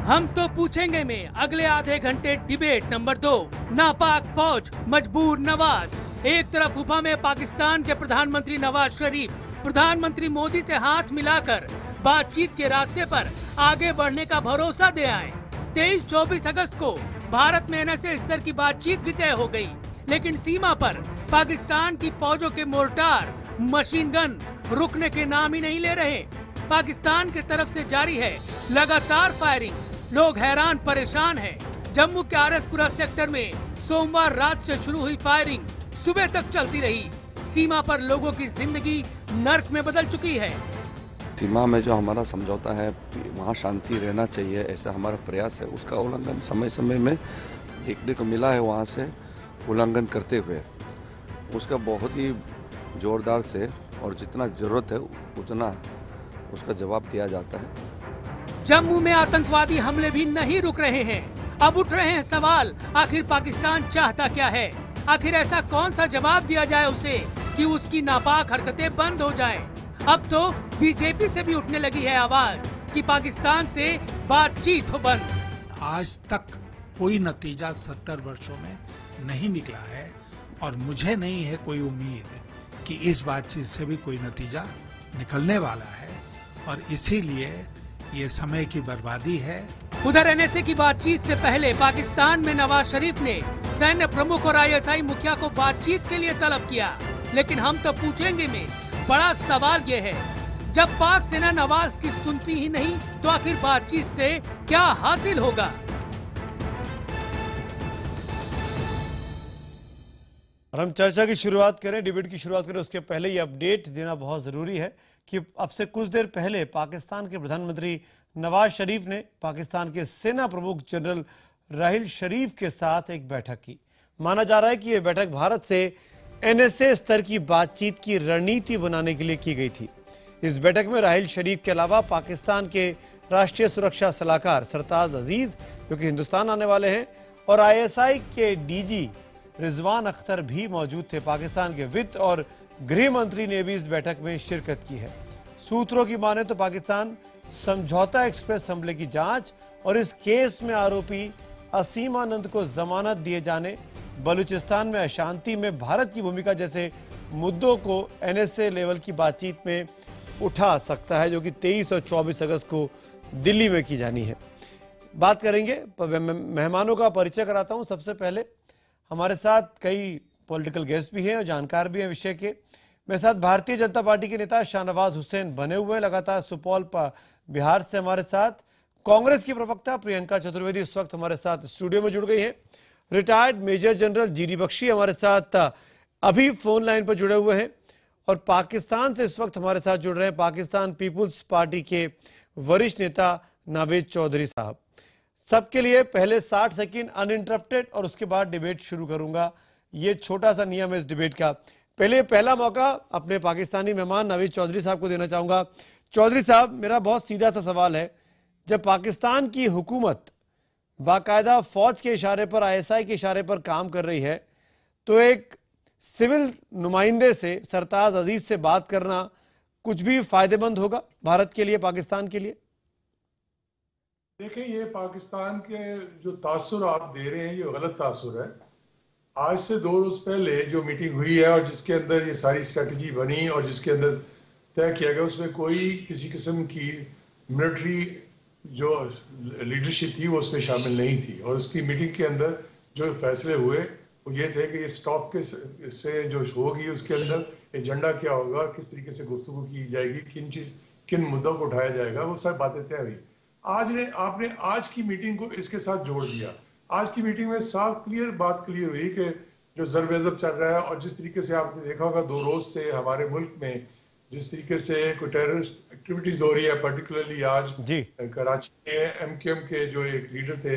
हम तो पूछेंगे में अगले आधे घंटे डिबेट नंबर 2, नापाक फौज मजबूर नवाज। एक तरफ उफा में पाकिस्तान के प्रधानमंत्री नवाज शरीफ प्रधानमंत्री मोदी से हाथ मिलाकर बातचीत के रास्ते पर आगे बढ़ने का भरोसा दे आए। 23-24 अगस्त को भारत में NSA स्तर की बातचीत भी तय हो गई, लेकिन सीमा पर पाकिस्तान की फौजों के मोर्टार मशीन गन रुकने के नाम ही नहीं ले रहे। पाकिस्तान की तरफ से जारी है लगातार फायरिंग। लोग हैरान परेशान हैं। जम्मू के आरएसपुरा सेक्टर में सोमवार रात से शुरू हुई फायरिंग सुबह तक चलती रही। सीमा पर लोगों की जिंदगी नर्क में बदल चुकी है। सीमा में जो हमारा समझौता है वहाँ शांति रहना चाहिए, ऐसा हमारा प्रयास है। उसका उल्लंघन समय समय में देखने को मिला है, वहाँ से उल्लंघन करते हुए उसका बहुत ही जोरदार से और जितना ज़रूरत है उतना उसका जवाब दिया जाता है। जम्मू में आतंकवादी हमले भी नहीं रुक रहे हैं। अब उठ रहे हैं सवाल, आखिर पाकिस्तान चाहता क्या है? आखिर ऐसा कौन सा जवाब दिया जाए उसे कि उसकी नापाक हरकतें बंद हो जाएं? अब तो बीजेपी से भी उठने लगी है आवाज कि पाकिस्तान से बातचीत हो बंद। आज तक कोई नतीजा 70 वर्षों में नहीं निकला है और मुझे नहीं है कोई उम्मीद कि इस बातचीत से भी कोई नतीजा निकलने वाला है, और इसीलिए ये समय की बर्बादी है। उधर NSA की बातचीत से पहले पाकिस्तान में नवाज शरीफ ने सैन्य प्रमुख और ISI मुखिया को बातचीत के लिए तलब किया, लेकिन हम तो पूछेंगे में बड़ा सवाल ये है, जब पाक सेना नवाज की सुनती ही नहीं तो आखिर बातचीत से क्या हासिल होगा? और हम चर्चा की शुरुआत करें, डिबेट की शुरुआत करें, उसके पहले ये अपडेट देना बहुत ज़रूरी है कि अब से कुछ देर पहले पाकिस्तान के प्रधानमंत्री नवाज शरीफ ने पाकिस्तान के सेना प्रमुख जनरल राहिल शरीफ के साथ एक बैठक की। माना जा रहा है कि यह बैठक भारत से NSA स्तर की बातचीत की रणनीति बनाने के लिए की गई थी। इस बैठक में राहिल शरीफ के अलावा पाकिस्तान के राष्ट्रीय सुरक्षा सलाहकार सरताज अजीज, जो कि हिंदुस्तान आने वाले हैं, और ISI के DG रिजवान अख्तर भी मौजूद थे। पाकिस्तान के वित्त और गृह मंत्री ने भी इस बैठक में शिरकत की है। सूत्रों की माने तो पाकिस्तान समझौता एक्सप्रेस हमले की जांच और इस केस में आरोपी असीम आनंद को जमानत दिए जाने, बलूचिस्तान में अशांति में भारत की भूमिका जैसे मुद्दों को NSA लेवल की बातचीत में उठा सकता है, जो कि 23 और 24 अगस्त को दिल्ली में की जानी है। बात करेंगे, मेहमानों का परिचय कराता हूं। सबसे पहले हमारे साथ कई पॉलिटिकल गेस्ट भी हैं और जानकार भी हैं विषय के। मेरे साथ भारतीय जनता पार्टी के नेता शाहनवाज हुसैन बने हुए हैं, लगातार सुपौल बिहार से हमारे साथ। कांग्रेस की प्रवक्ता प्रियंका चतुर्वेदी इस वक्त हमारे साथ स्टूडियो में जुड़ गई हैं। Retired major general GD Bakshi हमारे साथ अभी फोन लाइन पर जुड़े हुए हैं, और पाकिस्तान से इस वक्त हमारे साथ जुड़ रहे हैं पाकिस्तान पीपुल्स पार्टी के वरिष्ठ नेता नावेद चौधरी साहब। सबके लिए पहले 60 सेकंड अनइंटरप्टेड और उसके बाद डिबेट शुरू करूंगा। ये छोटा सा नियम है इस डिबेट का। पहला मौका अपने पाकिस्तानी मेहमान नावेद चौधरी साहब को देना चाहूंगा। चौधरी साहब, मेरा बहुत सीधा सा सवाल है, जब पाकिस्तान की हुकूमत बाकायदा फौज के इशारे पर, ISI के इशारे पर काम कर रही है, तो एक सिविल नुमाइंदे से, सरताज अजीज से बात करना कुछ भी फायदेमंद होगा भारत के लिए, पाकिस्तान के लिए? देखिए, ये पाकिस्तान के जो तासुर आप दे रहे हैं ये गलत तासुर है। आज से 2 रोज पहले जो मीटिंग हुई है और जिसके अंदर ये सारी स्ट्रेटजी बनी और जिसके अंदर तय किया गया, उसमें कोई किसी किस्म की मिलिट्री जो लीडरशिप थी वो उसमें शामिल नहीं थी। और उसकी मीटिंग के अंदर जो फैसले हुए वो ये थे कि ये स्टॉक के से जो होगी उसके अंदर एजेंडा क्या होगा, किस तरीके से गुफ्तगू की जाएगी, किन मुद्दों को उठाया जाएगा, वो सब बातें तय हुई। आपने आज की मीटिंग को इसके साथ जोड़ दिया। आज की मीटिंग में साफ बात क्लियर हुई कि जो ज़र-ए-ज़ब चल रहा है और जिस तरीके से आपने देखा होगा 2 रोज से हमारे मुल्क में जिस तरीके से कोई टेररिस्ट एक्टिविटीज हो रही है, पर्टिकुलरली आज कराची में MKM के जो एक लीडर थे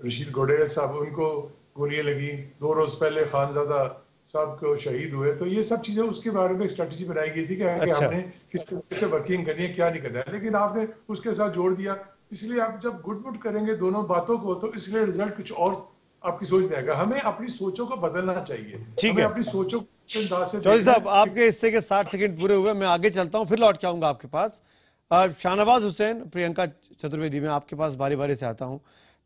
रशीद गोडेल साहब, उनको गोलियां लगी। 2 रोज पहले खानजादा साहब को शहीद हुए। तो ये सब चीजें उसके बारे में एक स्ट्रेटजी बनाई गई थी कि हमने किस तरीके से वर्किंग करनी है, क्या नहीं करना है, लेकिन आपने उसके साथ जोड़ दिया। इसलिए आप जब गुट करेंगे दोनों बातों को तो इसलिए रिजल्ट कुछ और आपकी सोच में आएगा। हमें अपनी सोचों को बदलना चाहिए। ठीक है, अपनी सोचों को चौधरी साहब, आपके हिस्से के 60 सेकंड पूरे हुए, मैं आगे चलता हूं, फिर लौट के आऊंगा आपके पास। शाहनवाज हुसैन, प्रियंका चतुर्वेदी, में आपके पास बारी बारी से आता हूं।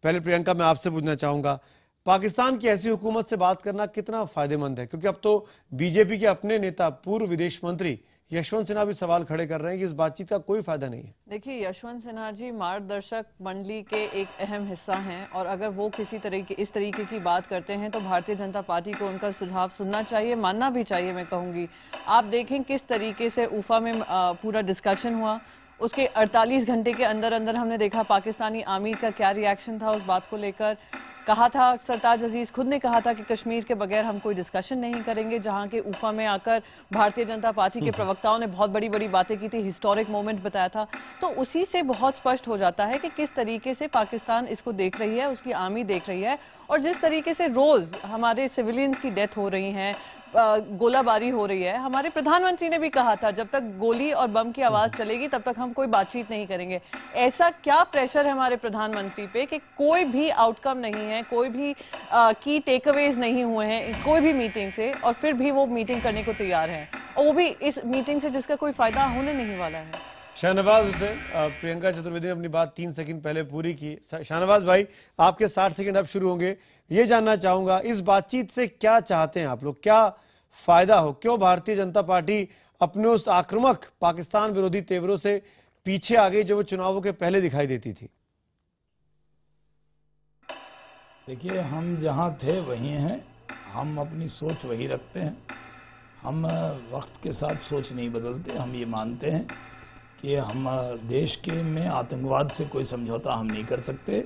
पहले प्रियंका, मैं आपसे पूछना चाहूंगा, पाकिस्तान की ऐसी हुकूमत से बात करना कितना फायदेमंद है? क्योंकि अब तो बीजेपी के अपने नेता, पूर्व विदेश मंत्री यशवंत सिन्हा भी सवाल खड़े कर रहे हैं कि इस बातचीत का कोई फायदा नहीं है। देखिए, यशवंत सिन्हा जी मार्गदर्शक मंडली के एक अहम हिस्सा हैं और अगर वो इस तरीके की बात करते हैं तो भारतीय जनता पार्टी को उनका सुझाव सुनना चाहिए, मानना भी चाहिए। मैं कहूँगी आप देखें किस तरीके से उफा में पूरा डिस्कशन हुआ, उसके 48 घंटे के अंदर अंदर हमने देखा पाकिस्तानी आमिर का क्या रिएक्शन था उस बात को लेकर। कहा था, सरताज अजीज खुद ने कहा था कि कश्मीर के बगैर हम कोई डिस्कशन नहीं करेंगे, जहां के उफा में आकर भारतीय जनता पार्टी के प्रवक्ताओं ने बहुत बड़ी बड़ी बातें की थी, हिस्टोरिक मोमेंट बताया था। तो उसी से बहुत स्पष्ट हो जाता है कि किस तरीके से पाकिस्तान इसको देख रही है, उसकी आर्मी देख रही है, और जिस तरीके से रोज हमारे सिविलियंस की डेथ हो रही हैं, गोलाबारी हो रही है। हमारे प्रधानमंत्री ने भी कहा था जब तक गोली और बम की आवाज चलेगी तब तक हम कोई बातचीत नहीं करेंगे। ऐसा क्या प्रेशर है हमारे प्रधानमंत्री पे कि कोई भी आउटकम नहीं है, कोई भी की टेकअवेज नहीं हुए हैं कोई भी मीटिंग से, और फिर भी वो मीटिंग करने को तैयार है, और वो भी इस मीटिंग से जिसका कोई फायदा होने नहीं वाला है। शाहनवाज हुसैन, प्रियंका चतुर्वेदी ने अपनी बात 3 सेकंड पहले पूरी की। शाहनवाज भाई, आपके 60 सेकंड अब शुरू होंगे। ये जानना चाहूंगा, इस बातचीत से क्या चाहते हैं आप लोग, क्या फायदा हो? क्यों भारतीय जनता पार्टी अपने उस आक्रामक पाकिस्तान विरोधी तेवरों से पीछे आ गई जो वो चुनावों के पहले दिखाई देती थी? देखिए, हम जहाँ थे वहीं हैं, हम अपनी सोच वही रखते हैं। हम वक्त के साथ सोच नहीं बदलते। हम ये मानते हैं कि हम देश के में आतंकवाद से कोई समझौता हम नहीं कर सकते,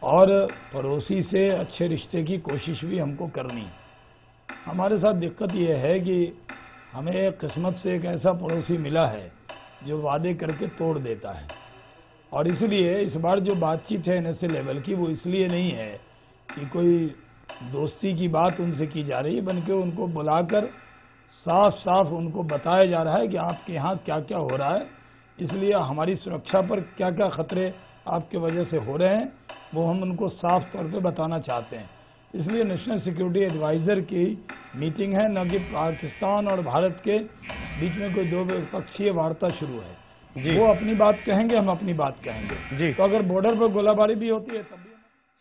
और पड़ोसी से अच्छे रिश्ते की कोशिश भी हमको करनी है। हमारे साथ दिक्कत ये है कि हमें किस्मत से एक ऐसा पड़ोसी मिला है जो वादे करके तोड़ देता है, और इसलिए इस बार जो बातचीत है NSA लेवल की, वो इसलिए नहीं है कि कोई दोस्ती की बात उनसे की जा रही है, बल्कि उनको बुलाकर साफ साफ उनको बताया जा रहा है कि आपके यहाँ क्या क्या हो रहा है, इसलिए हमारी सुरक्षा पर क्या क्या खतरे आपके वजह से हो रहे हैं वो हम उनको साफ तौर पे बताना चाहते हैं। इसलिए नेशनल सिक्योरिटी एडवाइज़र की मीटिंग है, न कि पाकिस्तान और भारत के बीच में कोई दो पक्षीय वार्ता शुरू है। वो अपनी बात कहेंगे, हम अपनी बात कहेंगे जी। तो अगर बॉर्डर पर गोलाबारी भी होती है तब भी।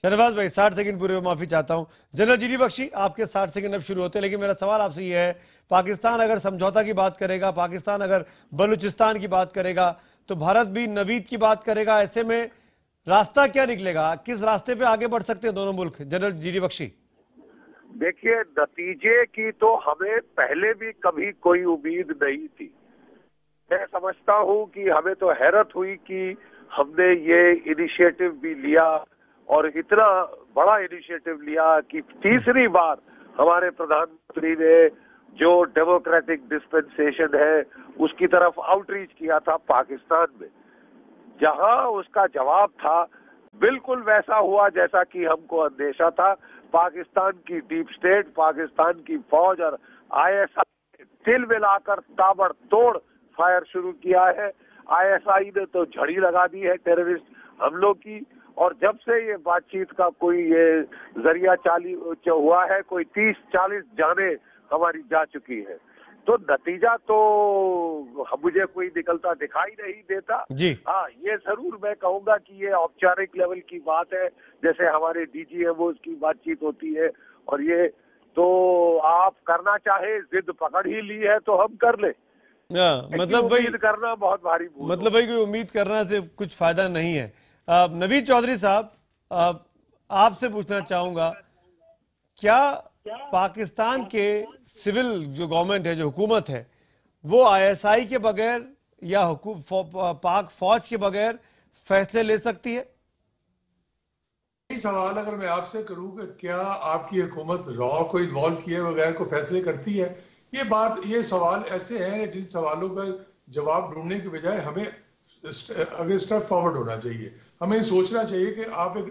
शाहनवाज भाई, 60 सेकंड पूरे हुए, माफी चाहता हूं। जनरल जीडी बख्शी, आपके 60 सेकंड अब शुरू होते हैं, लेकिन मेरा सवाल आपसे ये है, पाकिस्तान अगर समझौता की बात करेगा, पाकिस्तान अगर बलूचिस्तान की बात करेगा, तो भारत भी नवीद की बात करेगा। ऐसे में रास्ता क्या निकलेगा? किस रास्ते पे आगे बढ़ सकते हैं दोनों मुल्क? General GD Bakshi. देखिए, नतीजे की तो हमें पहले भी कभी कोई उम्मीद नहीं थी। मैं समझता हूं कि हमें तो हैरत हुई कि हमने ये इनिशिएटिव भी लिया, और इतना बड़ा इनिशिएटिव लिया कि तीसरी बार हमारे प्रधानमंत्री ने जो डेमोक्रेटिक डिस्पेंसेशन है उसकी तरफ आउटरीच किया था पाकिस्तान में, जहां उसका जवाब था बिल्कुल वैसा हुआ जैसा कि हमको अंदेशा था। पाकिस्तान की डीप स्टेट, पाकिस्तान की फौज और ISI तिल मिलाकर ताबड़तोड़ फायर शुरू किया है। ISI ने तो झड़ी लगा दी है टेररिस्ट हमलों की, और जब से ये बातचीत का कोई ये जरिया चालू हुआ है, कोई 30-40 जाने हमारी जा चुकी है। तो नतीजा तो मुझे कोई निकलता दिखाई नहीं देता जी। हाँ, ये जरूर मैं कहूंगा कि ये औपचारिक लेवल की बात है, जैसे हमारे DGMOs की बातचीत होती है, और ये तो आप करना चाहे, जिद पकड़ ही ली है तो हम कर ले। मतलब वही करना बहुत भारी, मतलब वही कोई उम्मीद करना से कुछ फायदा नहीं है। नवीद चौधरी साहब, आपसे पूछना चाहूंगा, क्या पाकिस्तान के सिविल जो गवर्नमेंट है, जो हुकूमत है, वो ISI के बगैर या पाक फौज के बगैर फैसले ले सकती है? यही सवाल अगर मैं आपसे करूं कि क्या आपकी हुकूमत रॉ को इन्वॉल्व किए बगैर को फैसले करती है, ये सवाल ऐसे हैं जिन सवालों का जवाब ढूंढने के बजाय हमें आगे स्टेप फॉरवर्ड होना चाहिए। हमें सोचना चाहिए कि आप एक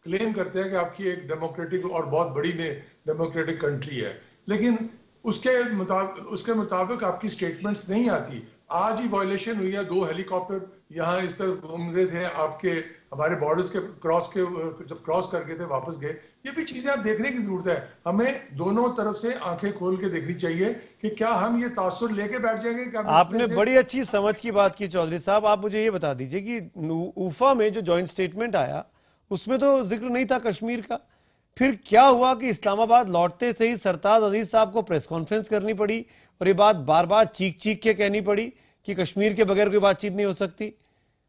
क्लेम करते हैं कि आपकी एक डेमोक्रेटिक और बहुत बड़ी डेमोक्रेटिक कंट्री है, लेकिन उसके मुताबिक आपकी स्टेटमेंट्स नहीं आती। आज ही वायलेशन हुई है, 2 हेलीकॉप्टर यहाँ इस तरह घूम रहे थे, आपके हमारे बॉर्डर्स के जब क्रॉस करके थे वापस गए। ये भी चीजें आप देखने की जरूरत है। हमें दोनों तरफ से आंखें खोल के देखनी चाहिए कि क्या हम ये तासुर लेके बैठ जाएंगे कि आपने बड़ी अच्छी समझ की बात की चौधरी साहब। आप मुझे ये बता दीजिए कि ऊफा में जो जॉइंट स्टेटमेंट आया उसमें तो जिक्र नहीं था कश्मीर का, फिर क्या हुआ कि इस्लामाबाद लौटते से ही सरताज अजीज साहब को प्रेस कॉन्फ्रेंस करनी पड़ी और ये बात बार बार चीख चीख के कहनी पड़ी कि कश्मीर के बगैर कोई बातचीत नहीं हो सकती?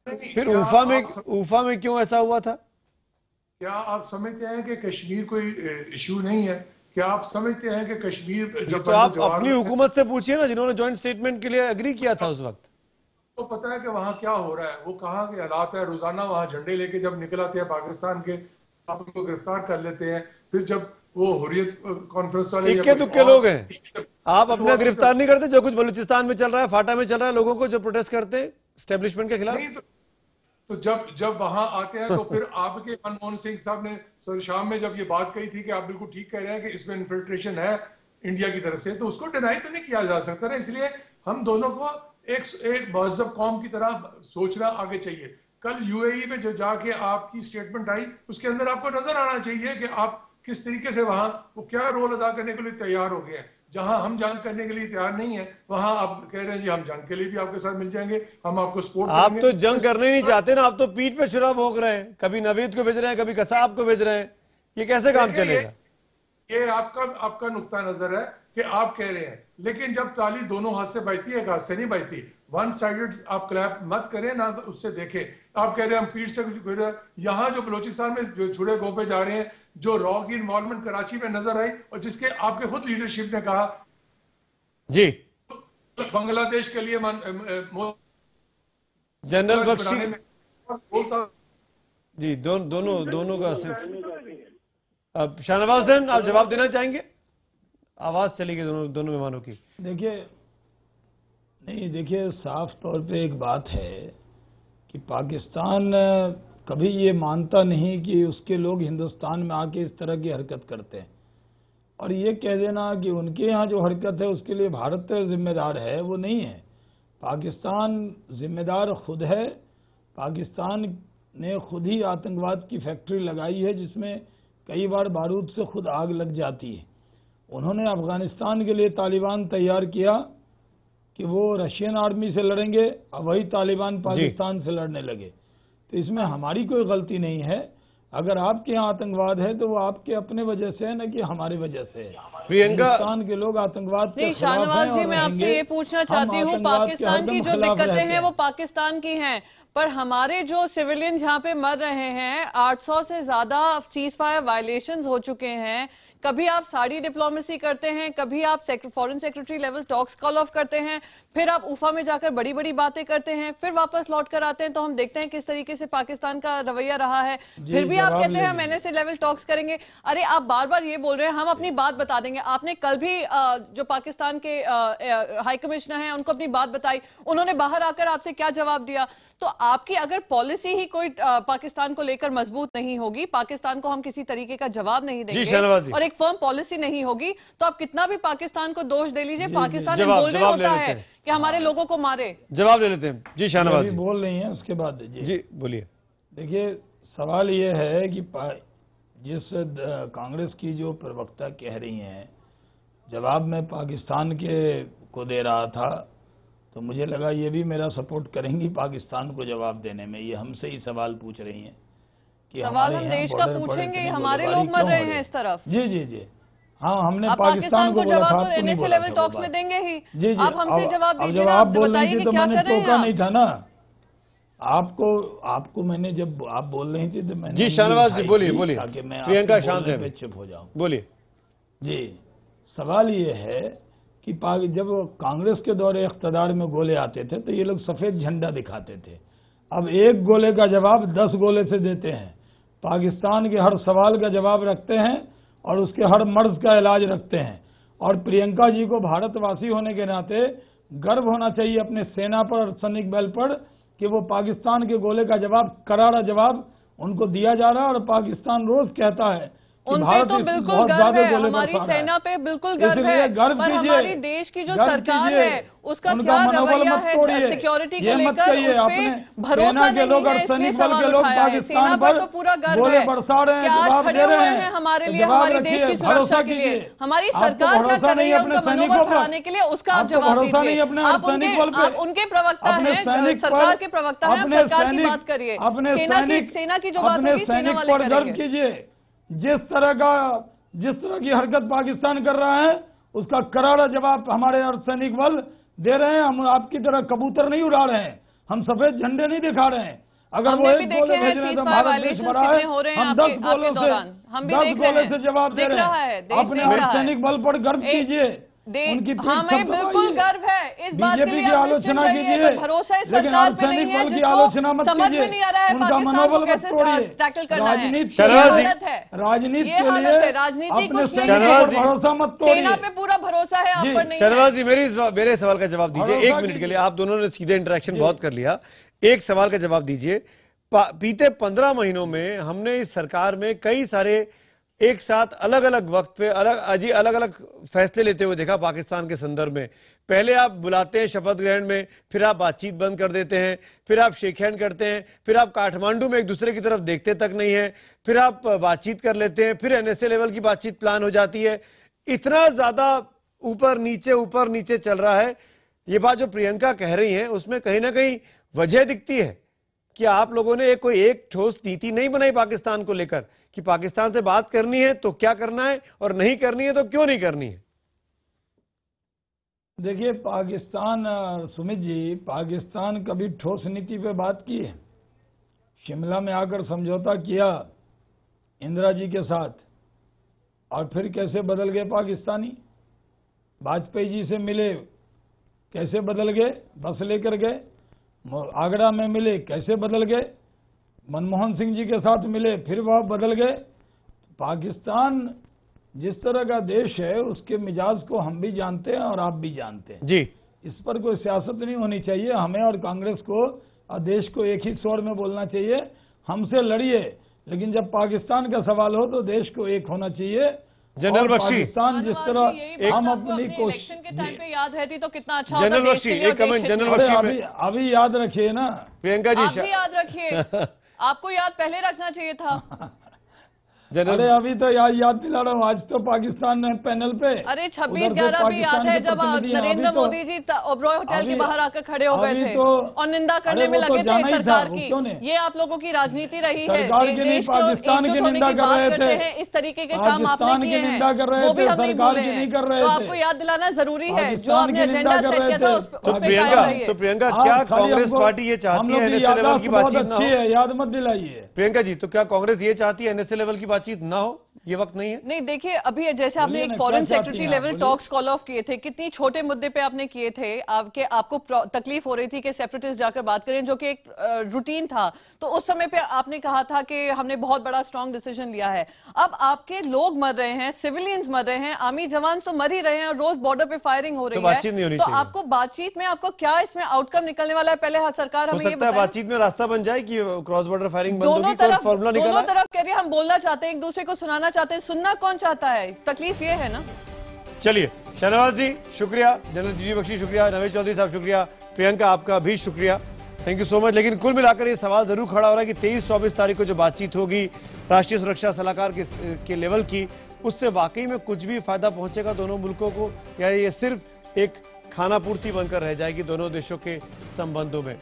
फिर ऊफा में क्यों ऐसा हुआ था? क्या आप समझते हैं कि कश्मीर कोई इशू नहीं है? क्या आप समझते हैं कि कश्मीर जब तो आप अपनी हुकूमत से पूछिए ना, जिन्होंने जॉइंट स्टेटमेंट के लिए एग्री किया था उस वक्त। तो पता है कि वहां क्या हो रहा है, वो कहाँ के हालात है। रोजाना वहां झंडे लेके जब निकल आते हैं पाकिस्तान के, आप उनको गिरफ्तार कर लेते हैं। फिर जब वो हुर्रियत कॉन्फ्रेंस वाले इक्के दुक्के लोग हैं, आप अपना गिरफ्तार नहीं करते? जो कुछ बलूचिस्तान में चल रहा है, फाटा में चल रहा है, लोगों को जो प्रोटेस्ट करते हैं एस्टेब्लिशमेंट के खिलाफ, तो जब वहां आते हैं तो फिर आपके मनमोहन सिंह साहब ने सर शाम में जब ये बात कही थी कि आप बिल्कुल ठीक कह रहे हैं कि इसमें इन्फिल्ट्रेशन है इंडिया की तरफ से, तो उसको डिनाई तो नहीं किया जा सकता ना। इसलिए हम दोनों को एक महजब कौम की तरह सोचना आगे चाहिए। कल यूएई में जो जाके आपकी स्टेटमेंट आई, उसके अंदर आपको नजर आना चाहिए कि आप किस तरीके से वहां वो क्या रोल अदा करने के लिए तैयार हो गए हैं। जहां हम जंग करने के लिए तैयार नहीं है, वहां आप कह रहे हैं जी हम जंग के लिए भी आपके साथ मिल जाएंगे, हम आपको सपोर्ट आप तो जंग करने नहीं चाहते ना, आप तो पीठ पे छुरा भोंक रहे हैं, कभी नवीद को भेज रहे हैं, कभी कसाब को भेज रहे हैं। ये कैसे काम चलेगा? ये आपका नुक्ता नजर है कि आप कह रहे हैं, लेकिन जब ताली दोनों हाथ से बजती है, एक हाथ से नहीं बजती। वन साइडेड आप क्लैप मत करें ना, उससे देखें। आप कह रहे हैं हम पीठ से, यहाँ जो बलोचिस्तान में जो छुड़े गोपे जा रहे हैं, जो रॉ की इन्वॉल्वमेंट कराची में नजर आई और जिसके आपके खुद लीडरशिप ने कहा जी बांग्लादेश के लिए जनरल बख्शी जी, दोनों का सिर्फ। अब शाहनवाज हुसैन, आप जवाब देना चाहेंगे? आवाज चली गई दोनों मेहमानों की। देखिए साफ तौर पे एक बात है कि पाकिस्तान कभी ये मानता नहीं कि उसके लोग हिंदुस्तान में आके इस तरह की हरकत करते हैं, और ये कह देना कि उनके यहाँ जो हरकत है उसके लिए भारत जिम्मेदार है, वो नहीं है। पाकिस्तान जिम्मेदार खुद है। पाकिस्तान ने खुद ही आतंकवाद की फैक्ट्री लगाई है जिसमें कई बार बारूद से खुद आग लग जाती है। उन्होंने अफगानिस्तान के लिए तालिबान तैयार किया कि वो रशियन आर्मी से लड़ेंगे, अब वही तालिबान पाकिस्तान से लड़ने लगे। तो इसमें हमारी कोई गलती नहीं है। अगर आपके यहाँ आतंकवाद है तो वो आपके अपने वजह से है, ना कि हमारी वजह से है। हिंदुस्तान के लोग आतंकवाद के खिलाफ हैं। शाहनवाज जी, मैं आपसे ये पूछना चाहती हूँ, पाकिस्तान की जो दिक्कतें हैं वो पाकिस्तान की हैं, पर हमारे जो सिविलियन यहाँ पे मर रहे हैं, 800 से ज्यादा सीज फायर वायलेशंस हो चुके हैं। कभी आप साड़ी डिप्लोमेसी करते हैं, कभी आप foreign secretary level talks call of करते हैं, फिर आप उफा में जाकर बड़ी बड़ी बातें करते हैं, फिर वापस लौट कर आते हैं तो हम देखते हैं किस तरीके से पाकिस्तान का रवैया रहा है। फिर भी आप कहते हैं हम एनएसए लेवल टॉक्स करेंगे। अरे आप बार बार ये बोल रहे हैं हम अपनी बात बता देंगे। आपने कल भी जो पाकिस्तान के हाई कमिश्नर हैं उनको अपनी बात बताई, उन्होंने बाहर आकर आपसे क्या जवाब दिया? तो आपकी अगर पॉलिसी ही कोई पाकिस्तान को लेकर मजबूत नहीं होगी, पाकिस्तान को हम किसी तरीके का जवाब नहीं देंगे और एक फर्म पॉलिसी नहीं होगी, तो आप कितना भी पाकिस्तान को दोष दे लीजिए, पाकिस्तान बोलने होता है कि हमारे लोगों को मारे। जवाब ले लेते हैं जी। शाहनवाज जी बोल रही हैं, उसके बाद जी बोलिए। देखिए सवाल ये है कि जिस कांग्रेस की जो प्रवक्ता कह रही हैं, जवाब मैं पाकिस्तान के को दे रहा था तो मुझे लगा ये भी मेरा सपोर्ट करेंगी पाकिस्तान को जवाब देने में। ये हमसे ही सवाल पूछ रही हैं कि सवाल हम देश का पूछेंगे, हमारे लोग मर रहे हैं इस तरफ। जी जी जी हाँ, हमने पाकिस्तान को जवाब तो एनएसए लेवल टॉक्स में देंगे ही। जी जी, आप हमसे जवाब दीजिए, आप बताइए कि क्या कर रहे हैं आप। नहीं था ना आपको मैंने जब आप बोल रही थी तो मैंने जी शाहनवाज जी बोलिए ताकि मैं प्रियंका शांत है, चुप हो जाऊं। बोलिए जी। सवाल ये है कि जब कांग्रेस के दौरे इख्तदार में गोले आते थे तो ये लोग सफेद झंडा दिखाते थे। अब एक गोले का जवाब 10 गोले से देते हैं। पाकिस्तान के हर सवाल का जवाब रखते हैं और उसके हर मर्ज का इलाज रखते हैं। और प्रियंका जी को भारतवासी होने के नाते गर्व होना चाहिए अपने सेना पर और सैनिक बल पर कि वो पाकिस्तान के गोले का जवाब, करारा जवाब उनको दिया जा रहा है। और पाकिस्तान रोज कहता है उन पे तो बिल्कुल गर्व है, हमारी सेना पे बिल्कुल गर्व है, पर हमारी देश की जो सरकार है उसका क्या रवैया है सिक्योरिटी को लेकर, उस पे भरोसा नहीं है, इसलिए सवाल उठाया है। सेना पर तो पूरा गर्व है कि आज खड़े हुए हैं हमारे लिए, हमारी देश की सुरक्षा के लिए। हमारी सरकार क्या कर रही है उनका मनोबल बढ़ाने के लिए, उसका आप जवाब दीजिए। आप उनके प्रवक्ता हैं, सरकार के प्रवक्ता हैं, आप सरकार की बात करिए, सेना की जो बात होगी सेना वाले करेंगे। जिस तरह की हरकत पाकिस्तान कर रहा है उसका करारा जवाब हमारे अर्धसैनिक बल दे रहे हैं। हम आपकी तरह कबूतर नहीं उड़ा रहे हैं, हम सफेद झंडे नहीं दिखा रहे हैं। अगर वो एक गोले भेज रहे हैं तो भारत देश बड़ा है, हम 10 गोले से जवाब दे रहे हैं। अपने अर्धसैनिक बल पर गर्व कीजिए, उनकी हमें बिल्कुल गर्व है इस बात के लिए, की आलोचना कीजिए, भरोसा है सरकार पे नहीं है, जिसको समझ में नहीं आ रहा है पाकिस्तान को कैसे टैकल करना है। राजनीति ये हालत है, राजनीति कुछ नहीं है, भरोसा मत तोड़िए। सेना पे पूरा भरोसा है, आप पर नहीं है। शहनवाज जी मेरे सवाल का जवाब दीजिए 1 मिनट के लिए। आप दोनों ने सीधे इंटरेक्शन बहुत कर लिया, एक सवाल का जवाब दीजिए। बीते 15 महीनों में हमने इस सरकार में कई सारे एक साथ अलग अलग वक्त पे अलग अलग फैसले लेते हुए देखा पाकिस्तान के संदर्भ में। पहले आप बुलाते हैं शपथ ग्रहण में, फिर आप बातचीत बंद कर देते हैं, फिर आप शेक हैंड करते हैं, फिर आप काठमांडू में एक दूसरे की तरफ देखते तक नहीं है, फिर आप बातचीत कर लेते हैं, फिर NSA लेवल की बातचीत प्लान हो जाती है। इतना ज्यादा ऊपर नीचे चल रहा है। ये बात जो प्रियंका कह रही हैं उसमें कहीं ना कहीं वजह दिखती है कि आप लोगों ने कोई एक ठोस नीति नहीं बनाई पाकिस्तान को लेकर कि पाकिस्तान से बात करनी है तो क्या करना है और नहीं करनी है तो क्यों नहीं करनी है। देखिए पाकिस्तान, सुमित जी, पाकिस्तान कभी ठोस नीति पे बात की है? शिमला में आकर समझौता किया इंदिरा जी के साथ और फिर कैसे बदल गए पाकिस्तानी। वाजपेयी जी से मिले, कैसे बदल गए, बस लेकर गए। आगरा में मिले, कैसे बदल गए। मनमोहन सिंह जी के साथ मिले, फिर वह बदल गए। पाकिस्तान जिस तरह का देश है उसके मिजाज को हम भी जानते हैं और आप भी जानते हैं जी। इस पर कोई सियासत नहीं होनी चाहिए। हमें और कांग्रेस को और देश को एक ही स्वर में बोलना चाहिए, हमसे लड़िए, लेकिन जब पाकिस्तान का सवाल हो तो देश को एक होना चाहिए। जनरल बख्शी, पाकिस्तान जिस तरह हम अपनी इलेक्शन के टाइम पे याद रहती तो कितना अच्छा होता। जनरल बख्शी एक कमेंट, जनरल बख्शी अभी याद रखिए ना प्रियंका जी, आप भी याद रखिए, आपको याद पहले रखना चाहिए था। अरे अभी तो याद दिला रहा हूँ, आज तो पाकिस्तान पैनल पे अरे 26/11 भी याद है जब नरेंद्र मोदी जी ओबरॉय होटल के बाहर आकर खड़े हो गए थे और निंदा करने में लगे थे सरकार की। ये आप लोगों की राजनीति रही है, देश को एकजुट होने की बात करते हैं, इस तरीके के काम आपने किए हैं, वो भी हम नहीं भूले हैं, तो आपको याद दिलाना जरूरी है। जो आपने एजेंडा सेट किया था उस पे कायम रहिए। तो प्रियंका, क्या कांग्रेस पार्टी ये चाहती है NSA लेवल की बातचीत ना हो? याद मत दिलाइए प्रियंका जी, तो क्या कांग्रेस ये चाहती है NSA लेवल की बातचीत ना हो? ये वक्त नहीं है। नहीं देखिए, अभी जैसे आपने एक foreign secretary level talks call of किए थे, कितनी छोटे मुद्दे पे आपने किए थे, आपको तकलीफ हो रही थी कि सेपरेटिस्ट जाकर बात करें, जो कि एक रूटीन था। तो उस समय पे आपने कहा था कि हमने बहुत बड़ा स्ट्रांग डिसीजन लिया है। अब आपके लोग मर रहे हैं, सिविलियंस मर रहे हैं, आर्मी जवान तो मर ही रहे हैं, रोज बॉर्डर पे फायरिंग हो रही है। तो आपको बातचीत में आपको क्या इसमें आउटकम निकलने वाला है? पहले सरकार हमें ये बताए, बातचीत में रास्ता बन जाए कि क्रॉस बॉर्डर फायरिंग बंद होगी, कोई फॉर्मूला निकला है? दोनों तरफ कह रहे हैं, हम बोलना चाहते हैं, एक दूसरे को सुनाना चाहते हैं, सुनना कौन चाहता है? तकलीफ ये है ना। चलिए शहनवाज जी शुक्रिया, जनरल जी बख्शी शुक्रिया, नवीद चौधरी साहब शुक्रिया, प्रियंका आपका भी शुक्रिया, थैंक यू सो मच। लेकिन कुल मिलाकर ये सवाल जरूर खड़ा हो रहा है कि 23-24 तारीख को जो बातचीत होगी राष्ट्रीय सुरक्षा सलाहकार के लेवल की, उससे वाकई में कुछ भी फायदा पहुंचेगा दोनों मुल्कों को, या ये सिर्फ एक खाना पूर्ति बनकर रह जाएगी दोनों देशों के संबंधों में?